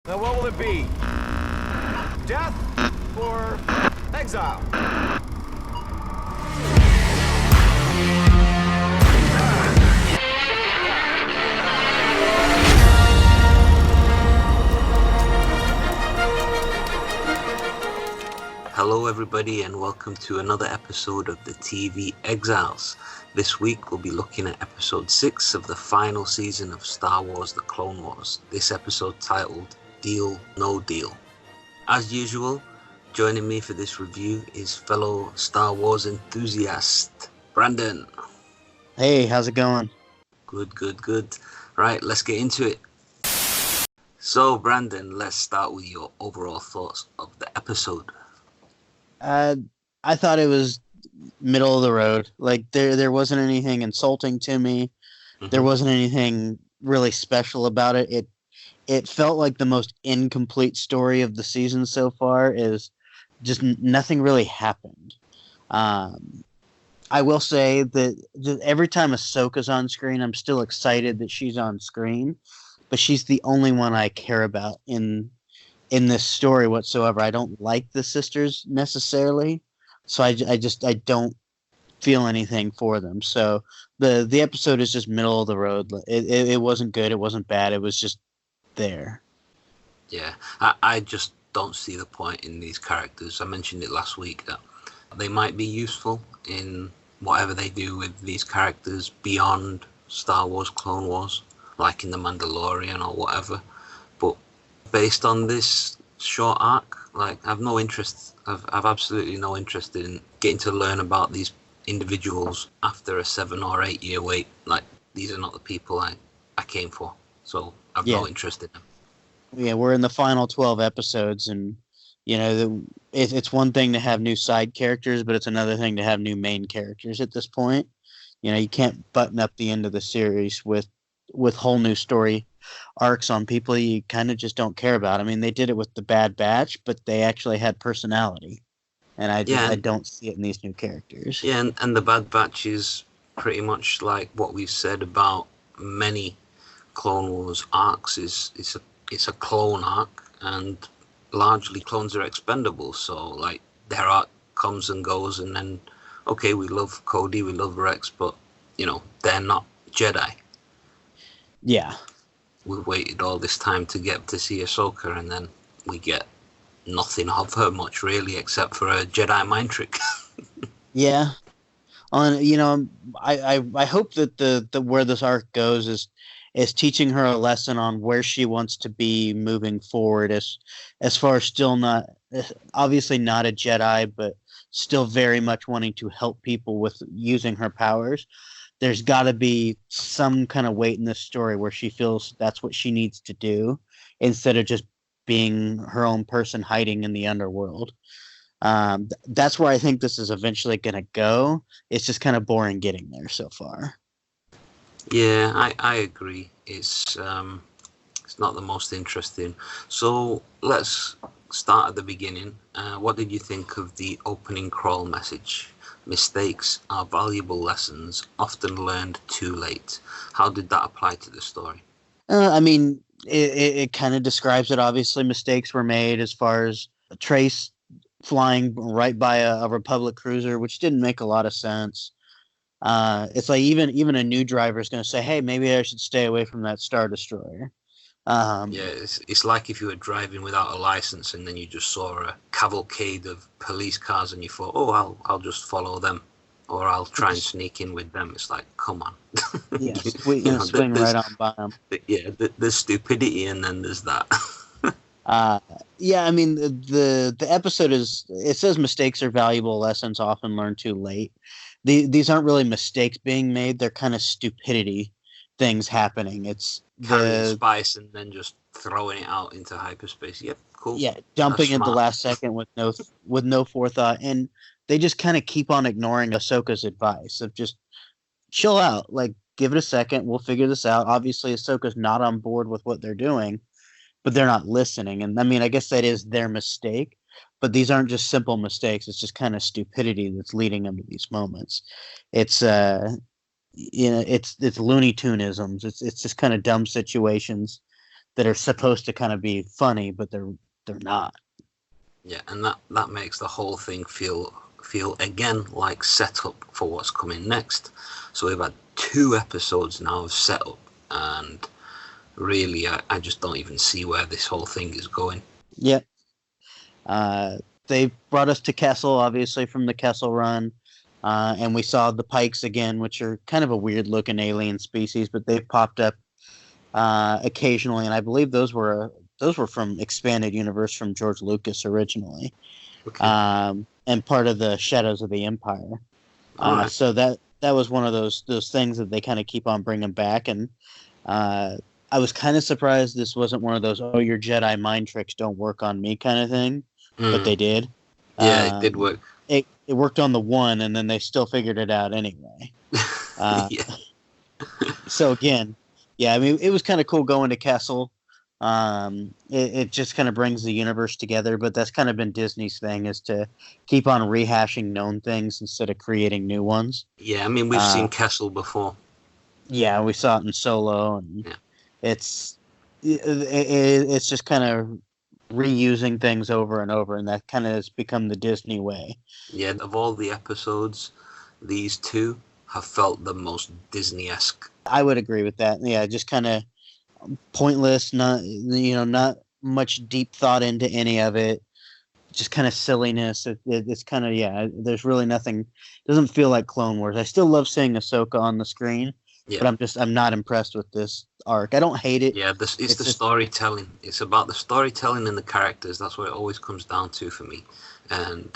Now what will it be? Death or exile? Hello everybody and welcome to another episode of the TV Exiles. This week we'll be looking at episode 6 of the final season of Star Wars The Clone Wars. This episode titled Deal No Deal. As usual, joining me for this review is fellow Star Wars enthusiast, Brandon. Hey, how's it going? Good. Right, let's get into it. So Brandon, let's start with your overall thoughts of the episode. I thought it was middle of the road. Like there wasn't anything insulting to me. Mm-hmm. There wasn't anything really special about it. It felt like the most incomplete story of the season so far. Is just nothing really happened. I will say that every time Ahsoka's on screen, I'm still excited that she's on screen, but she's the only one I care about in this story whatsoever. I don't like the sisters necessarily, so I don't feel anything for them. So the episode is just middle of the road. It wasn't good, it wasn't bad, it was just there. Yeah, I just don't see the point in these characters. I mentioned it last week that they might be useful in whatever they do with these characters beyond Star Wars Clone Wars, like in The Mandalorian or whatever, but based on this short arc, like I've absolutely no interest in getting to learn about these individuals after a 7 or 8 year wait. Like, these are not the people I came for, so I've no interest in them. Yeah, we're in the final 12 episodes, and you know, it's one thing to have new side characters, but it's another thing to have new main characters at this point. You know, you can't button up the end of the series with whole new story arcs on people you kind of just don't care about. I mean, they did it with the Bad Batch, but they actually had personality, and I don't see it in these new characters. Yeah, and the Bad Batch is pretty much like what we've said about many Clone Wars arcs. It's a clone arc, and largely clones are expendable. So like their arc comes and goes, and then okay, we love Cody, we love Rex, but you know, they're not Jedi. Yeah. We've waited all this time to get to see Ahsoka, and then we get nothing of her much, really, except for a Jedi mind trick. Yeah. You know, I hope that the where this arc goes is teaching her a lesson on where she wants to be moving forward, as far as still not, obviously not a Jedi, but still very much wanting to help people with using her powers. There's got to be some kind of weight in this story where she feels that's what she needs to do, instead of just being her own person hiding in the underworld. That's where I think this is eventually going to go. It's just kind of boring getting there so far. Yeah, I agree. It's not the most interesting. So let's start at the beginning. What did you think of the opening crawl message? Mistakes are valuable lessons, often learned too late. How did that apply to the story? I mean, it kind of describes it. Obviously, mistakes were made as far as Trace flying right by a Republic cruiser, which didn't make a lot of sense. It's like even a new driver is going to say, hey, maybe I should stay away from that Star Destroyer. It's like if you were driving without a license and then you just saw a cavalcade of police cars and you thought, oh, I'll just follow them, or I'll try and sneak in with them. It's like, come on. Yeah, swing right on by them. Yeah, there's stupidity and then there's that. Yeah, I mean, the episode it says mistakes are valuable lessons often learned too late. These aren't really mistakes being made. They're kind of stupidity things happening. It's carrying spice and then just throwing it out into hyperspace. Yep, cool. Yeah, dumping it the last second with no forethought, and they just kind of keep on ignoring Ahsoka's advice of just chill out, like give it a second, we'll figure this out. Obviously, Ahsoka's not on board with what they're doing, but they're not listening. And I mean, I guess that is their mistake, but these aren't just simple mistakes. It's just kind of stupidity that's leading them to these moments. It's it's Looney Tuneisms. It's just kind of dumb situations that are supposed to kind of be funny, but they're not. Yeah, and that makes the whole thing feel again like setup for what's coming next. So we've had 2 episodes now of setup, and really I just don't even see where this whole thing is going. Yep. They brought us to Kessel, obviously, from the Kessel run. And we saw the Pikes again, which are kind of a weird-looking alien species, but they've popped up occasionally, and I believe those were from Expanded Universe from George Lucas originally, Okay. and part of the Shadows of the Empire. Right. So that was one of those things that they kind of keep on bringing back, and I was kind of surprised this wasn't one of those "oh, your Jedi mind tricks don't work on me" kind of thing, but they did. Yeah, it did work. It worked on the one, and then they still figured it out anyway. Yeah. So again, yeah, I mean, it was kind of cool going to Kessel. It just kind of brings the universe together, but that's kind of been Disney's thing, is to keep on rehashing known things instead of creating new ones. Yeah, I mean, we've seen Kessel before. Yeah, we saw it in Solo, and Yeah. it's just kind of reusing things over and over, and that kind of has become the Disney way. Yeah, of all the episodes, these 2 have felt the most Disney-esque. I would agree with that. Yeah, just kind of pointless, not much deep thought into any of it. Just kind of silliness. It's kind of, there's really nothing. Doesn't feel like Clone Wars. I still love seeing Ahsoka on the screen, Yeah. but I'm not impressed with this arc. I don't hate it. Yeah, it's the storytelling. It's about the storytelling and the characters. That's what it always comes down to for me. And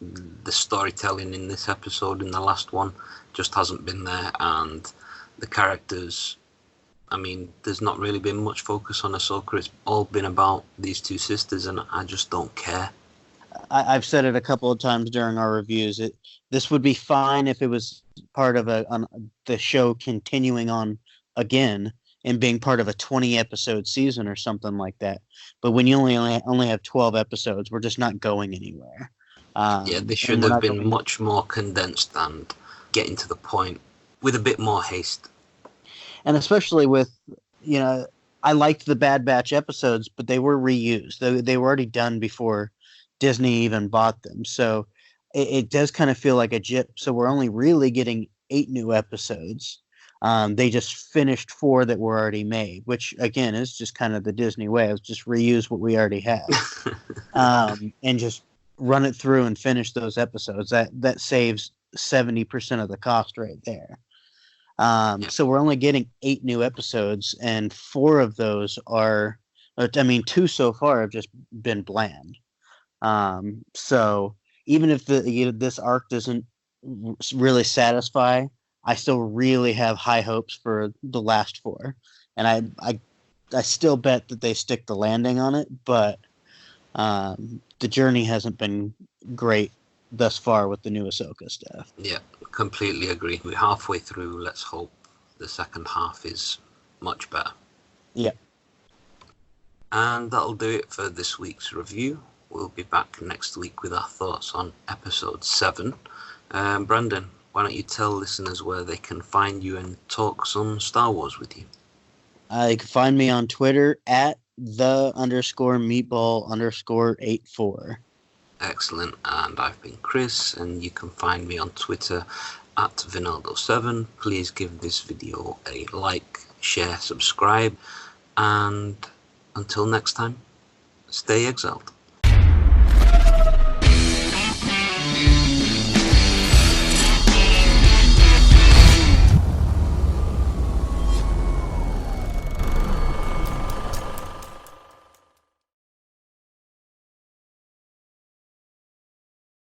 the storytelling in this episode, in the last one, just hasn't been there. And the characters, I mean, there's not really been much focus on Ahsoka. It's all been about these 2 sisters, and I just don't care. I've said it a couple of times during our reviews. This would be fine if it was part of the show continuing on again and being part of a 20-episode season or something like that. But when you only have 12 episodes, we're just not going anywhere. Yeah, they should have been much more condensed and getting to the point with a bit more haste. And especially with, I liked the Bad Batch episodes, but they were reused. They were already done before Disney even bought them. So it does kind of feel like a jip. So we're only really getting 8 new episodes. They just finished 4 that were already made, which again is just kind of the Disney way. It's just reuse what we already have, and just run it through and finish those episodes. That saves 70% of the cost right there. So we're only getting 8 new episodes, and 4 of those 2 so far have just been bland. So even if this arc doesn't really satisfy, I still really have high hopes for the last 4, and I still bet that they stick the landing on it. But the journey hasn't been great thus far with the new Ahsoka stuff. Yeah, completely agree. We're halfway through. Let's hope the second half is much better. Yeah. And that'll do it for this week's review. We'll be back next week with our thoughts on episode 7. Brandon, why don't you tell listeners where they can find you and talk some Star Wars with you? You can find me on Twitter at @the_meatball_84. Excellent. And I've been Chris, and you can find me on Twitter at Vinaldo7. Please give this video a like, share, subscribe, and until next time, stay exiled.